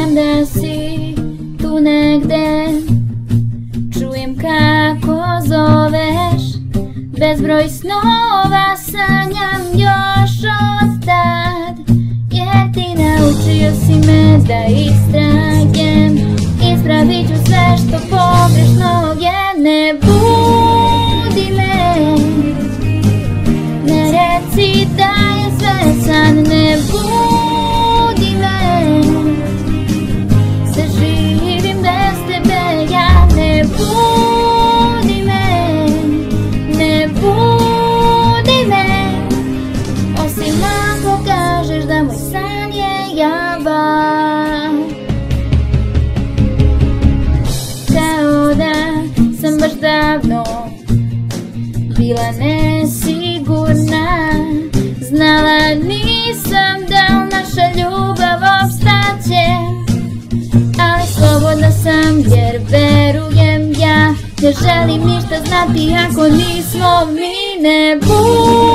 znam da si tu negde, čujem kako zoveš, bezbroj snova sanjam još od tad, jer ti naučio si me da istrajem, ispravit ću sve što pogrešno je. Ne budi me, ne reci da je sve san, ne budi me, sve živim bez tebe ja. Ne budi me, ne budi me, osim ako kažeš da moj san je javan. Kao da sam baš davno bila nesigurna, znala nisam da li naša ljubav opstaće, ali slobodna sam jer verujem ja, ne želim ništa znati ako nismo mi. Ne budi